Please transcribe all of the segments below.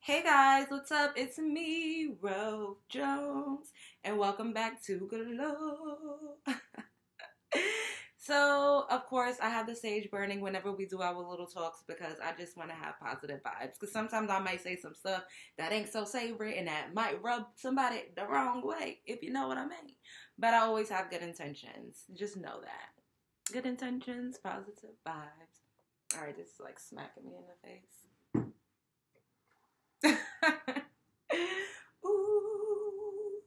Hey guys, what's up? It's me, Ro Jones, and welcome back to Glow. So, of course, I have the sage burning whenever we do our little talks because I just want to have positive vibes. Because sometimes I might say some stuff that ain't so savory and that might rub somebody the wrong way, if you know what I mean. But I always have good intentions. Just know that. Good intentions, positive vibes. Alright, this is like smacking me in the face. Ooh.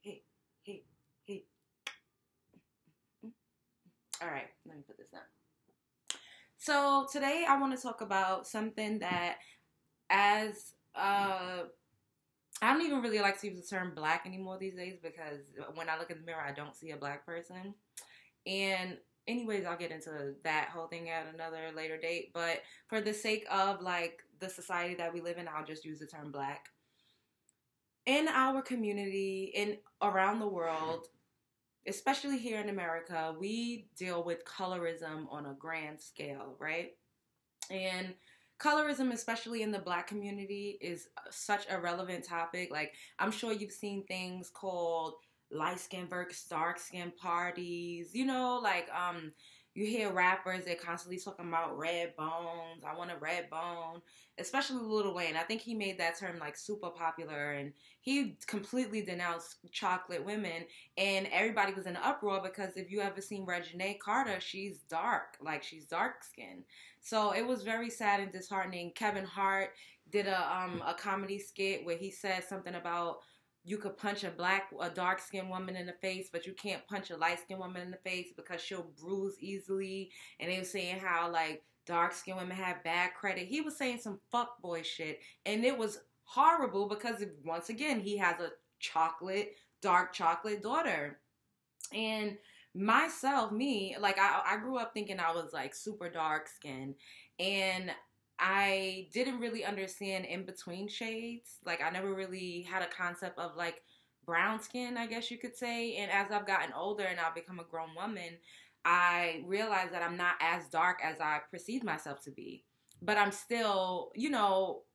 Hey, hey, hey. All right, let me put this down. So today I want to talk about something that as I don't even really like to use the term black anymore these days because when I look in the mirror I don't see a black person. And anyways, I'll get into that whole thing at another later date, but for the sake of like the society that we live in, I'll just use the term black. In our community, in around the world, especially here in America, we deal with colorism on a grand scale, right? And colorism, especially in the black community, is such a relevant topic. Like, I'm sure you've seen things called light skin versus dark skin parties, you hear rappers, they're constantly talking about red bones. I want a red bone, especially Lil Wayne. I think he made that term like super popular, and he completely denounced chocolate women, and everybody was in an uproar because if you ever seen Reginae Carter, she's dark, like she's dark skinned. So it was very sad and disheartening. Kevin Hart did a comedy skit where he said something about you could punch a dark-skinned woman in the face, but you can't punch a light-skinned woman in the face because she'll bruise easily. And they were saying how, like, dark-skinned women have bad credit. He was saying some fuckboy shit. And it was horrible because, once again, he has a dark chocolate daughter. And myself, I grew up thinking I was, like, super dark-skinned. And I didn't really understand in between shades. Like, I never really had a concept of like brown skin, I guess you could say. And as I've gotten older and I've become a grown woman, I realized that I'm not as dark as I perceive myself to be. But I'm still,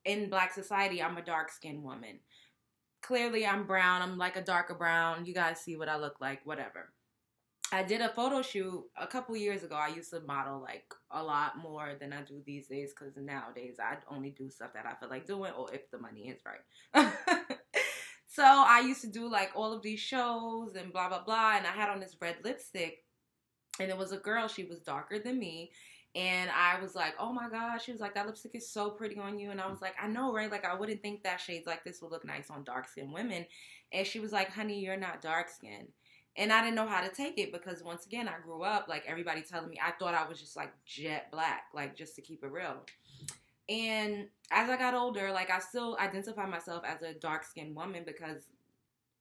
in black society, I'm a dark skinned woman. Clearly, I'm brown. I'm like a darker brown. You guys see what I look like, whatever. I did a photo shoot a couple years ago. I used to model like a lot more than I do these days because nowadays I only do stuff that I feel like doing or if the money is right. So I used to do like all of these shows and blah, blah, blah. And I had on this red lipstick and it was a girl. She was darker than me. And I was like, oh my gosh. She was like, that lipstick is so pretty on you. And I was like, I know, right? Like, I wouldn't think that shades like this would look nice on dark-skinned women. And she was like, honey, you're not dark-skinned. And I didn't know how to take it because, once again, I grew up, like, everybody telling me, I thought I was just, like, jet black, like, just to keep it real. And as I got older, like, I still identify myself as a dark-skinned woman because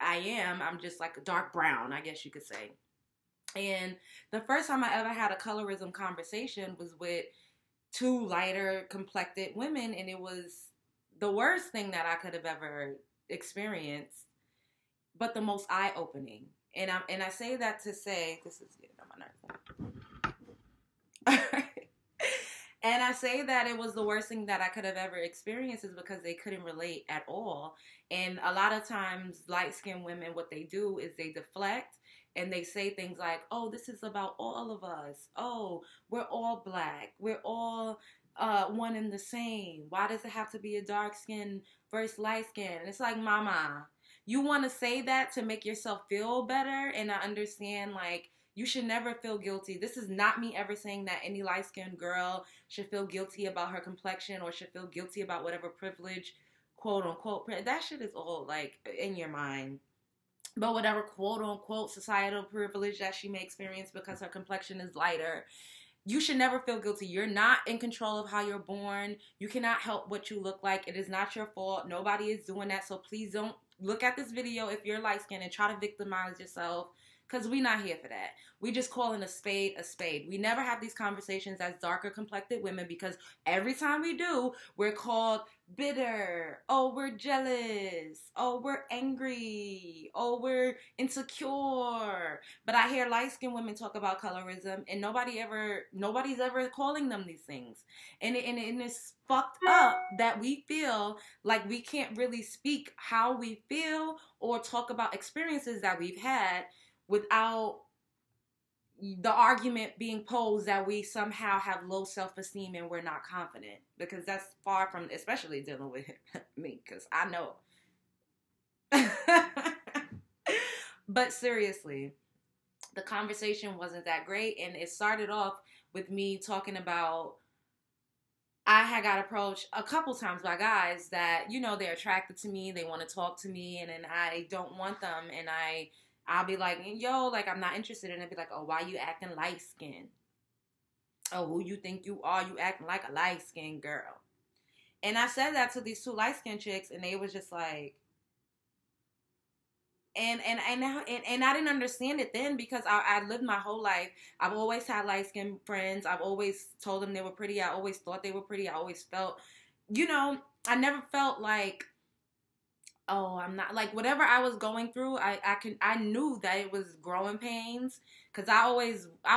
I'm just, like, a dark brown, I guess you could say. And the first time I ever had a colorism conversation was with two lighter complected women, and it was the worst thing that I could have ever experienced, but the most eye-opening. And I say that to say, this is getting on my nerves. And I say that it was the worst thing that I could have ever experienced is because they couldn't relate at all. And a lot of times, light-skinned women, what they do is they deflect and they say things like, oh, this is about all of us. Oh, we're all black. We're all one and the same. Why does it have to be a dark skin versus light skin? And it's like, mama, you want to say that to make yourself feel better, and I understand, like, you should never feel guilty. This is not me ever saying that any light-skinned girl should feel guilty about her complexion or should feel guilty about whatever privilege, quote-unquote, that shit is all, like, in your mind. But whatever quote-unquote societal privilege that she may experience because her complexion is lighter, you should never feel guilty. You're not in control of how you're born. You cannot help what you look like. It is not your fault. Nobody is doing that, so please don't look at this video if you're light-skinned and try to victimize yourself, because we're not here for that. We just calling a spade a spade. We never have these conversations as darker complected women because every time we do, we're called bitter. Oh, we're jealous. Oh, we're angry. Oh, we're insecure. But I hear light-skinned women talk about colorism, and nobody's ever calling them these things. And it's fucked up that we feel like we can't really speak how we feel or talk about experiences that we've had without the argument being posed that we somehow have low self-esteem and we're not confident, because that's far from, especially dealing with me, because I know. But seriously, the conversation wasn't that great, and it started off with me talking about I had got approached a couple times by guys that, you know, they're attracted to me, they want to talk to me, and then I don't want them, and I'll be like, yo, like, I'm not interested. And they'll be like, oh, why you acting light-skinned? Oh, who you think you are? You acting like a light-skinned girl. And I said that to these two light-skinned chicks, and they was just like, and I didn't understand it then, because I lived my whole life. I've always had light-skinned friends. I've always told them they were pretty. I always thought they were pretty. I always felt, you know, I never felt like, oh, I'm not, like, whatever I was going through, I knew that it was growing pains, because I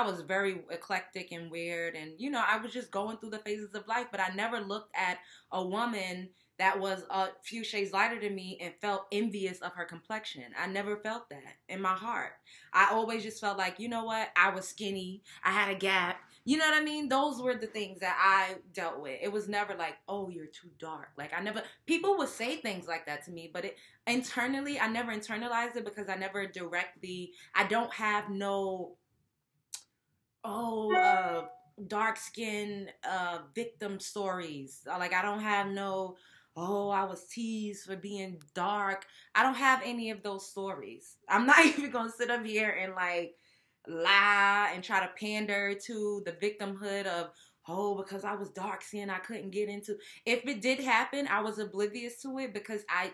was very eclectic and weird, and, you know, I was just going through the phases of life, but I never looked at a woman that was a few shades lighter than me and felt envious of her complexion. I never felt that in my heart. I always just felt like, you know what, I was skinny, I had a gap, you know what I mean? Those were the things that I dealt with. It was never like, oh, you're too dark. Like, people would say things like that to me, but internally, I never internalized it, because I never directly, I don't have no, dark skin victim stories. Like, I don't have no, oh, I was teased for being dark. I don't have any of those stories. I'm not even going to sit up here and, like, lie and try to pander to the victimhood of, oh, because I was dark skinned, I couldn't get into. If it did happen, I was oblivious to it, because I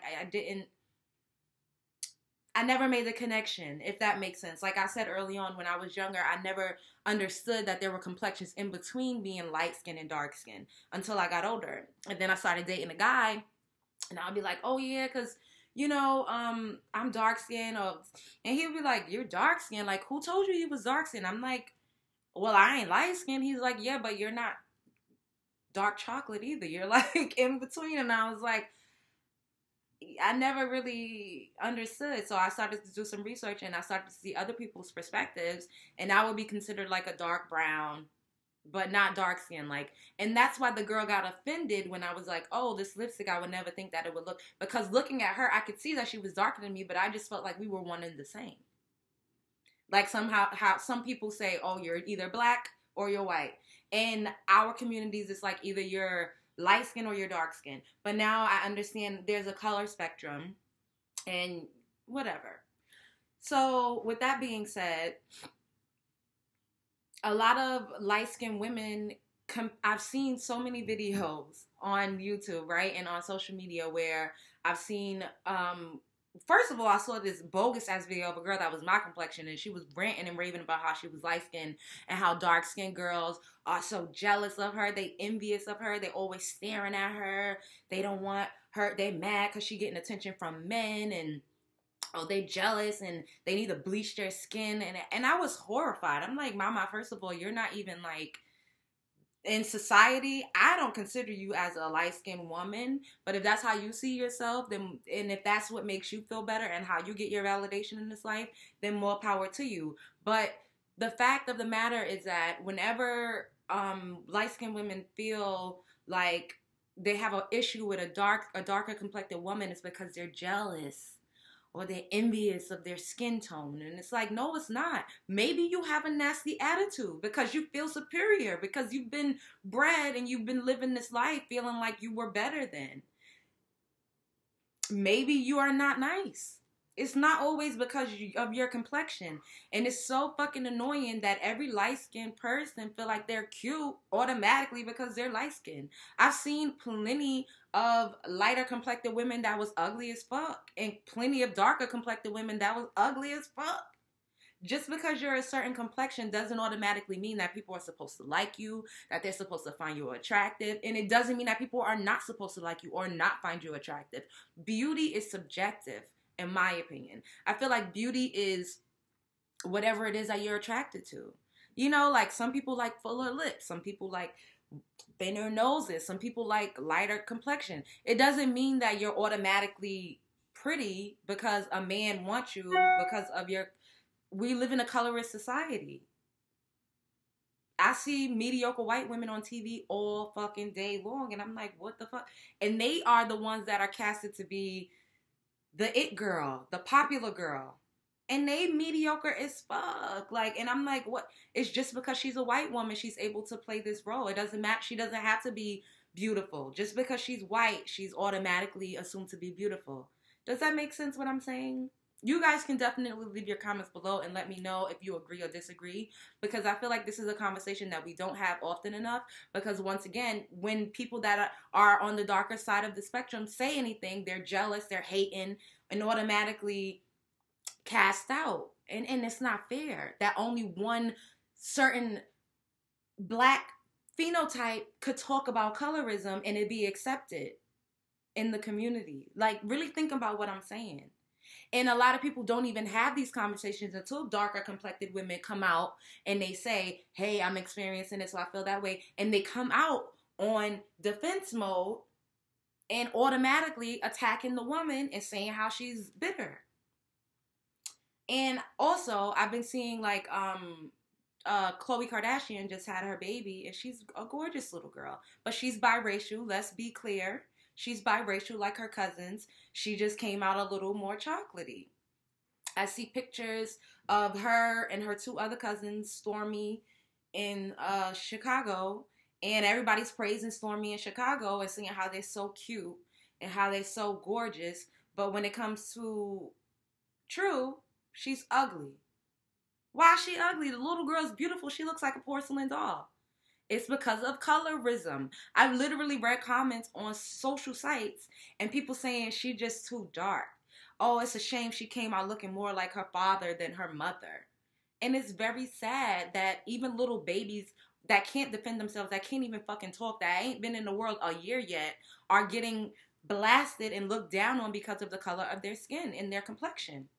never made the connection, if that makes sense. Like I said early on, when I was younger, I never understood that there were complexions in between being light skinned and dark skinned until I got older. And then I started dating a guy, and I'll be like, oh yeah, because, you know, I'm dark skinned, and he'll be like, you're dark skinned? Like, who told you you was dark skinned? I'm like, well, I ain't light skinned. He's like, yeah, but you're not dark chocolate either. You're like in between. And I was like, I never really understood. So I started to do some research, and I started to see other people's perspectives, and I would be considered like a dark brown, but not dark skin. Like, and that's why the girl got offended when I was like, oh, this lipstick, I would never think that it would look, because looking at her, I could see that she was darker than me, but I just felt like we were one and the same. Like, somehow, how some people say, oh, you're either black or you're white. In our communities, it's like either you're light skin or you're dark skin. But now I understand there's a color spectrum and whatever. So with that being said, a lot of light-skinned women, I've seen so many videos on YouTube, right, and on social media where I've seen, first of all, I saw this bogus-ass video of a girl that was my complexion, and she was ranting and raving about how she was light-skinned and how dark-skinned girls are so jealous of her. They envious of her. They always staring at her. They don't want her. They mad because she getting attention from men, and oh, they jealous, and they need to bleach their skin. And I was horrified. I'm like, Mama, first of all, you're not even, like, in society, I don't consider you as a light-skinned woman, but if that's how you see yourself, then, and if that's what makes you feel better and how you get your validation in this life, then more power to you. But the fact of the matter is that whenever light-skinned women feel like they have an issue with a darker complected woman, it's because they're jealous or they're envious of their skin tone. And it's like, no, it's not. Maybe you have a nasty attitude because you feel superior, because you've been bred and you've been living this life feeling like you were better than. Maybe you are not nice. It's not always because of your complexion. And it's so fucking annoying that every light-skinned person feel like they're cute automatically because they're light-skinned. I've seen plenty of lighter complected women that was ugly as fuck, and plenty of darker complected women that was ugly as fuck. Just because you're a certain complexion doesn't automatically mean that people are supposed to like you, that they're supposed to find you attractive. And it doesn't mean that people are not supposed to like you or not find you attractive. Beauty is subjective, in my opinion. I feel like beauty is whatever it is that you're attracted to. You know, like some people like fuller lips. Some people like thinner noses. Some people like lighter complexion. It doesn't mean that you're automatically pretty because a man wants you because of your... We live in a colorist society. I see mediocre white women on TV all fucking day long, and I'm like, what the fuck? And they are the ones that are casted to be the it girl, the popular girl. And they mediocre as fuck. Like, and I'm like, what? It's just because she's a white woman, she's able to play this role. It doesn't matter. She doesn't have to be beautiful. Just because she's white, she's automatically assumed to be beautiful. Does that make sense what I'm saying? You guys can definitely leave your comments below and let me know if you agree or disagree, because I feel like this is a conversation that we don't have often enough, because once again, when people that are on the darker side of the spectrum say anything, they're jealous, they're hating, and automatically cast out. And it's not fair that only one certain black phenotype could talk about colorism and it be accepted in the community. Like, really think about what I'm saying. And a lot of people don't even have these conversations until darker complected women come out and they say, hey, I'm experiencing it, so I feel that way. And they come out on defense mode and automatically attacking the woman and saying how she's bitter. And also, I've been seeing like Khloe Kardashian just had her baby, and she's a gorgeous little girl. But she's biracial, let's be clear. She's biracial like her cousins. She just came out a little more chocolatey. I see pictures of her and her two other cousins, Stormy in Chicago, and everybody's praising Stormy in Chicago and saying how they're so cute and how they're so gorgeous. But when it comes to True, she's ugly. Why is she ugly? The little girl's beautiful. She looks like a porcelain doll. It's because of colorism. I've literally read comments on social sites and people saying she's just too dark. Oh, it's a shame she came out looking more like her father than her mother. And it's very sad that even little babies that can't defend themselves, that can't even fucking talk, that ain't been in the world a year yet, are getting blasted and looked down on because of the color of their skin and their complexion.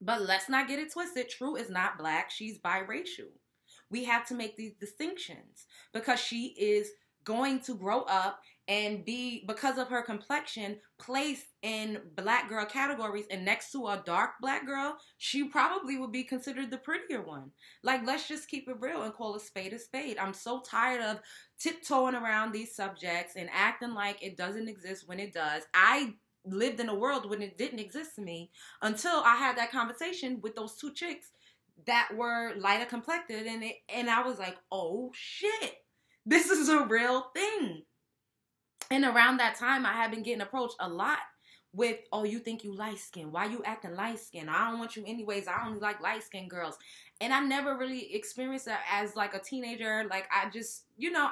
But let's not get it twisted. True is not black. She's biracial. We have to make these distinctions because she is going to grow up and be, because of her complexion, placed in black girl categories, and next to a dark black girl, she probably would be considered the prettier one. Like, let's just keep it real and call a spade a spade. I'm so tired of tiptoeing around these subjects and acting like it doesn't exist when it does. I lived in a world when it didn't exist to me until I had that conversation with those two chicks that were lighter complected, and I was like, oh shit, this is a real thing. And around that time, I had been getting approached a lot with, oh, you think you light skinned? Why you acting light skinned? I don't want you anyways. I only like light skinned girls. And I never really experienced that as like a teenager. Like, I just, you know,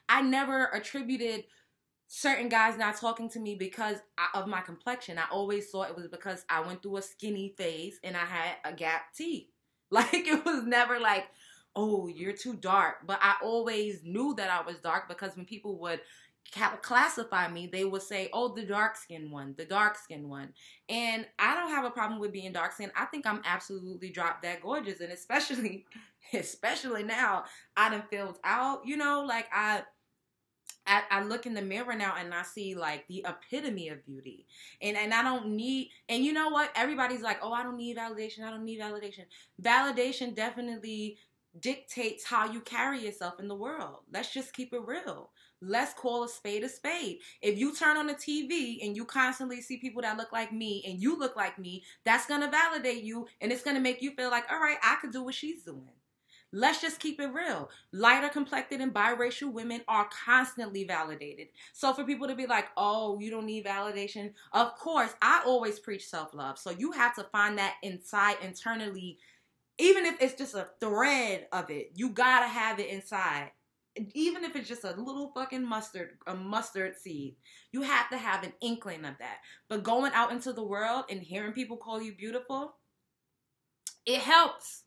I never attributed certain guys not talking to me because of my complexion. I always thought it was because I went through a skinny phase and I had a gap teeth. Like, it was never like, oh, you're too dark. But I always knew that I was dark because when people would classify me, they would say, oh, the dark-skinned one, the dark-skinned one. And I don't have a problem with being dark-skinned. I think I'm absolutely drop dead gorgeous. And especially now, I done filled out, you know, like I look in the mirror now and I see like the epitome of beauty. And I don't need, and you know what? Everybody's like, oh, I don't need validation. I don't need validation. Validation definitely dictates how you carry yourself in the world. Let's just keep it real. Let's call a spade a spade. If you turn on the TV and you constantly see people that look like me and you look like me, that's going to validate you and it's going to make you feel like, all right, I could do what she's doing. Let's just keep it real. Lighter complected and biracial women are constantly validated. So for people to be like, oh, you don't need validation. Of course, I always preach self-love. So you have to find that inside internally. Even if it's just a thread of it, you gotta have it inside. Even if it's just a little fucking mustard seed, you have to have an inkling of that. But going out into the world and hearing people call you beautiful, It helps.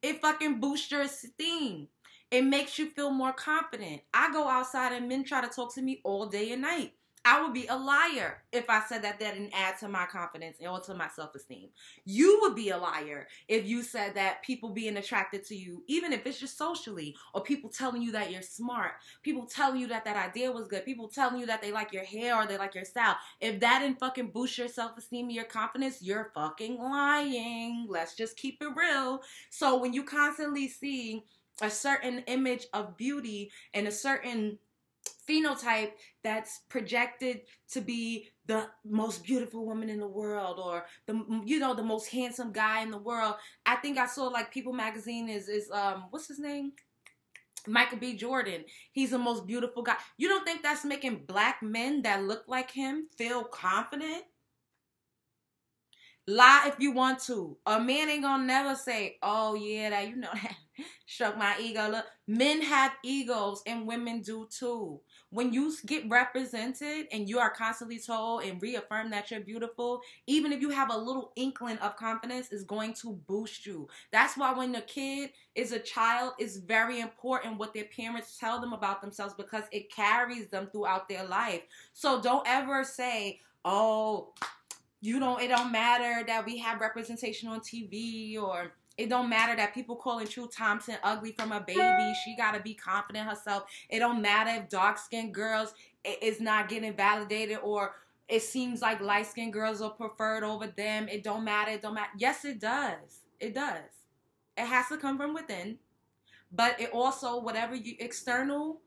It fucking boosts your esteem. It makes you feel more confident. I go outside and men try to talk to me all day and night. I would be a liar if I said that didn't add to my confidence or to my self-esteem. You would be a liar if you said that people being attracted to you, even if it's just socially, or people telling you that you're smart, people telling you that that idea was good, people telling you that they like your hair or they like your style. If that didn't fucking boost your self-esteem and your confidence, you're fucking lying. Let's just keep it real. So when you constantly see a certain image of beauty and a certain phenotype that's projected to be the most beautiful woman in the world, or the most handsome guy in the world. I think I saw like People magazine is what's his name? Michael B. Jordan. He's the most beautiful guy. You don't think that's making black men that look like him feel confident? Lie if you want to. A man ain't gonna never say, oh yeah, that that struck my ego. Look, men have egos and women do too. When you get represented and you are constantly told and reaffirmed that you're beautiful, even if you have a little inkling of confidence, is going to boost you. That's why when a kid is a child, it's very important what their parents tell them about themselves, because it carries them throughout their life. So don't ever say, oh, it don't matter that we have representation on TV, or it don't matter that people calling True Thompson ugly from a baby. She got to be confident herself. It don't matter if dark-skinned girls is not getting validated, or it seems like light-skinned girls are preferred over them. It don't matter. It don't matter. Yes, it does. It does. It has to come from within. But it also, whatever you external,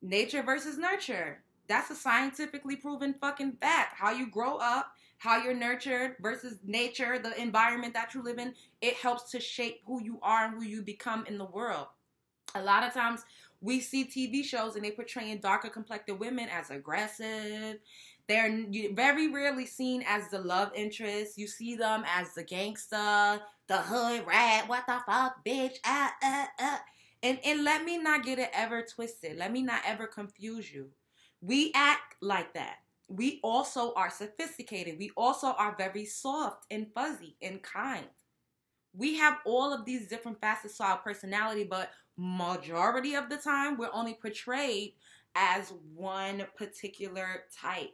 nature versus nurture. That's a scientifically proven fucking fact. How you grow up, how you're nurtured versus nature, the environment that you live in, it helps to shape who you are and who you become in the world. A lot of times we see TV shows and they portraying darker complected women as aggressive. They're very rarely seen as the love interest. You see them as the gangster, the hood rat, what the fuck, bitch, And let me not get it ever twisted. Let me not ever confuse you. We act like that. We also are sophisticated. We also are very soft and fuzzy and kind. We have all of these different facets to our personality, but majority of the time, we're only portrayed as one particular type.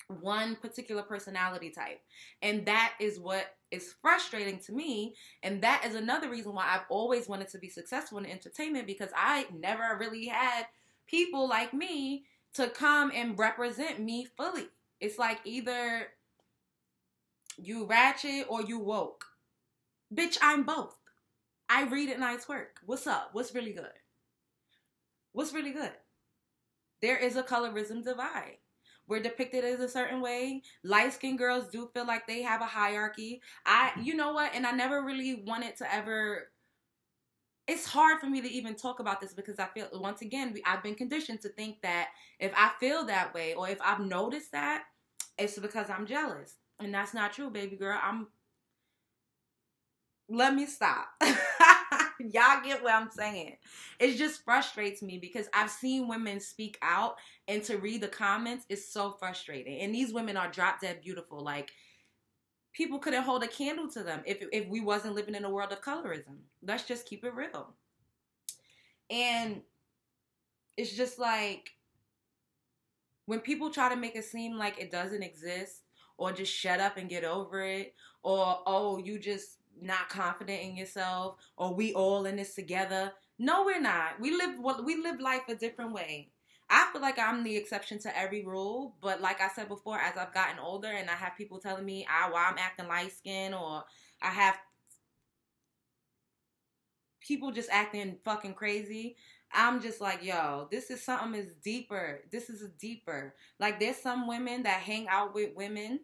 One particular personality type. And that is what is frustrating to me. And that is another reason why I've always wanted to be successful in entertainment, because I never really had people like me to come and represent me fully. It's like either you ratchet or you woke. Bitch, I'm both. I read it and I twerk. What's up? What's really good? What's really good? There is a colorism divide. We're depicted as a certain way. Light-skinned girls do feel like they have a hierarchy. You know what? And I never really wanted to ever... It's hard for me to even talk about this, because I feel, once again, I've been conditioned to think that if I feel that way, or if I've noticed that, it's because I'm jealous. And that's not true, baby girl. Let me stop. Y'all get what I'm saying. It just frustrates me, because I've seen women speak out, and to read the comments is so frustrating. And these women are drop dead beautiful. Like, people couldn't hold a candle to them if we wasn't living in a world of colorism. Let's just keep it real. And it's just like, when people try to make it seem like it doesn't exist, or just shut up and get over it, or, oh, you just not confident in yourself, or we all in this together. No, we're not. We live life a different way. I feel like I'm the exception to every rule, but like I said before, as I've gotten older and I have people telling me why I'm acting light-skinned, or I have people just acting fucking crazy, I'm just like, yo, this is something is deeper. This is deeper. Like, there's some women that hang out with women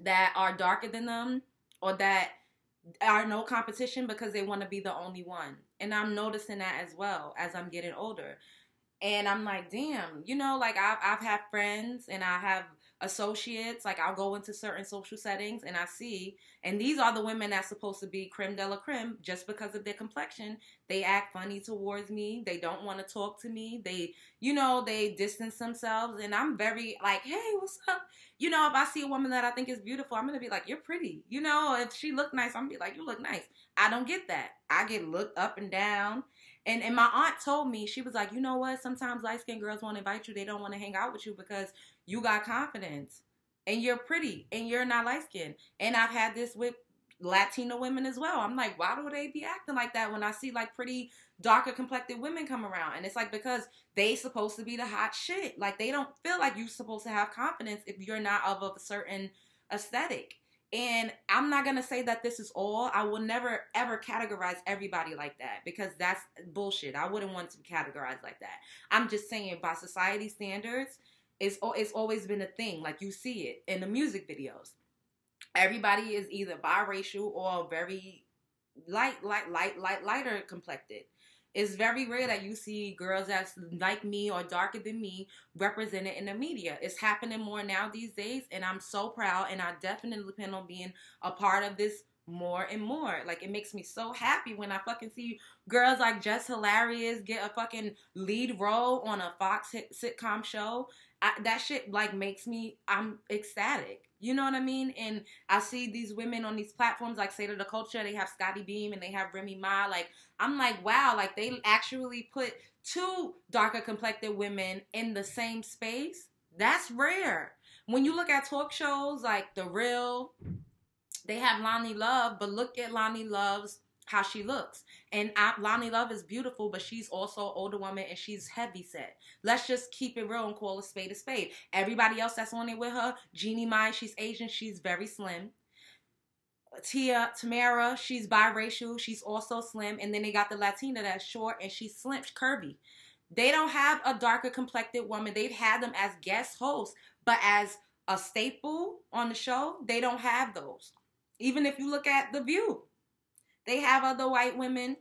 that are darker than them, or that are no competition because they want to be the only one. And I'm noticing that as well as I'm getting older. And I'm like, damn, you know, like I've had friends and I have associates. Like I'll go into certain social settings and I see, and these are the women that's supposed to be creme de la creme. Just because of their complexion, they act funny towards me. They don't want to talk to me. They, you know, they distance themselves. And I'm very like, hey, what's up? You know, if I see a woman that I think is beautiful, I'm gonna be like, you're pretty. You know, if she look nice, I'm gonna be like, you look nice. I don't get that. I get looked up and down. And my aunt told me, she was like, you know what? Sometimes light-skinned girls won't invite you. They don't want to hang out with you because you got confidence. And you're pretty. And you're not light-skinned. And I've had this with Latino women as well. I'm like, why do they be acting like that when I see like pretty darker complected women come around? And it's like because they supposed to be the hot shit. Like they don't feel like you're supposed to have confidence if you're not of a certain aesthetic. And I'm not going to say that this is all. I will never, ever categorize everybody like that because that's bullshit. I wouldn't want to be categorized like that. I'm just saying by society standards, it's always been a thing. Like you see it in the music videos. Everybody is either biracial or very lighter complected. It's very rare that you see girls that's like me or darker than me represented in the media. It's happening more now these days, and I'm so proud, and I definitely plan on being a part of this more and more. Like, it makes me so happy when I fucking see girls like Jess Hilarious get a fucking lead role on a Fox sitcom show. That shit, like, makes me, I'm ecstatic. You know what I mean? And I see these women on these platforms like State of the Culture. They have Scotty Beam and they have Remy Ma. Like, I'm like, wow, like they actually put two darker complected women in the same space. That's rare. When you look at talk shows like The Real, they have Lonnie Love, but look at Lonnie Love's how she looks. And Lonnie Love is beautiful, but she's also an older woman and she's heavy set. Let's just keep it real and call a spade a spade. Everybody else that's on it with her, Jeannie Mai, she's Asian, she's very slim. Tamara, she's biracial, she's also slim. And then they got the Latina that's short and she's slim, curvy. They don't have a darker complected woman. They've had them as guest hosts, but as a staple on the show, they don't have those. Even if you look at The View, they have other white women.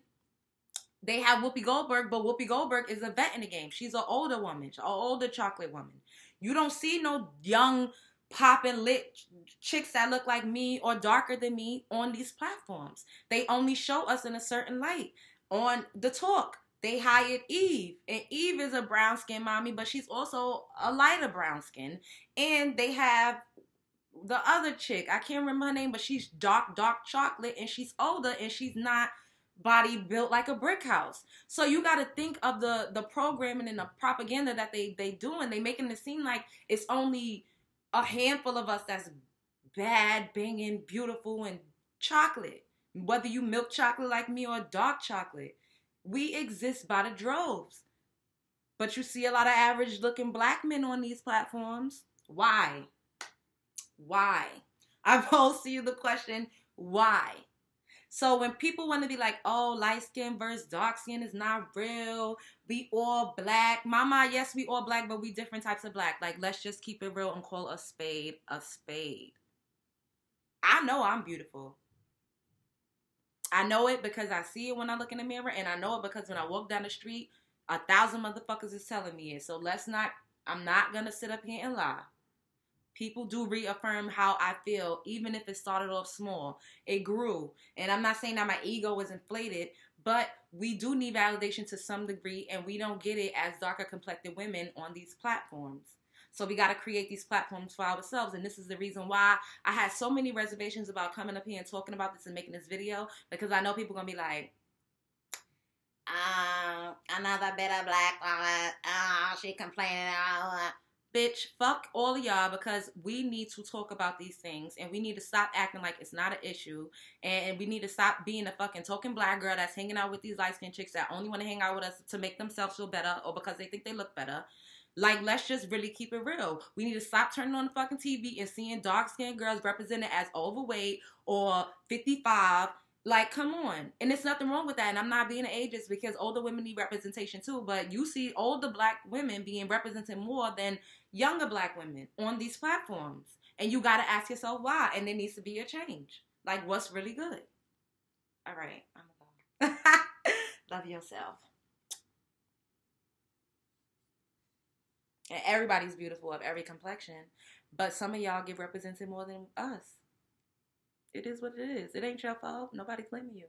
They have Whoopi Goldberg, but Whoopi Goldberg is a vet in the game. She's an older woman, an older chocolate woman. You don't see no young, popping, lit chicks that look like me or darker than me on these platforms. They only show us in a certain light. On The Talk, they hired Eve. And Eve is a brown-skinned mommy, but she's also a lighter brown skin. And they have the other chick, I can't remember her name, but she's dark chocolate, and she's older, and she's not body built like a brick house. So you got to think of the programming and the propaganda that they doing. They making it seem like it's only a handful of us that's bad, banging, beautiful, and chocolate. Whether you milk chocolate like me or dark chocolate, we exist by the droves. But you see a lot of average-looking black men on these platforms. Why? Why? I pose to you the question, why? So when people want to be like, oh, light skin versus dark skin is not real. We all black. Mama, yes, we all black, but we different types of black. Like, let's just keep it real and call a spade a spade. I know I'm beautiful. I know it because I see it when I look in the mirror, and I know it because when I walk down the street, 1,000 motherfuckers is telling me it. So I'm not going to sit up here and lie. People do reaffirm how I feel, even if it started off small. It grew. And I'm not saying that my ego is inflated, but we do need validation to some degree, and we don't get it as darker complected women on these platforms. So we got to create these platforms for ourselves, and this is the reason why I had so many reservations about coming up here and talking about this and making this video, because I know people are going to be like, another bit of black woman, she complaining, Bitch, fuck all of y'all, because we need to talk about these things, and we need to stop acting like it's not an issue, and we need to stop being a fucking token black girl that's hanging out with these light-skinned chicks that only want to hang out with us to make themselves feel better or because they think they look better. Like, let's just really keep it real. We need to stop turning on the fucking TV and seeing dark-skinned girls represented as overweight or 55. Like, come on. And there's nothing wrong with that. And I'm not being an ageist because older women need representation too. But you see older black women being represented more than younger black women on these platforms. And you got to ask yourself why. And there needs to be a change. Like, what's really good? All right. I'm going to go. Love yourself. And everybody's beautiful of every complexion. But some of y'all get represented more than us. It is what it is. It ain't your fault. Nobody's blaming you.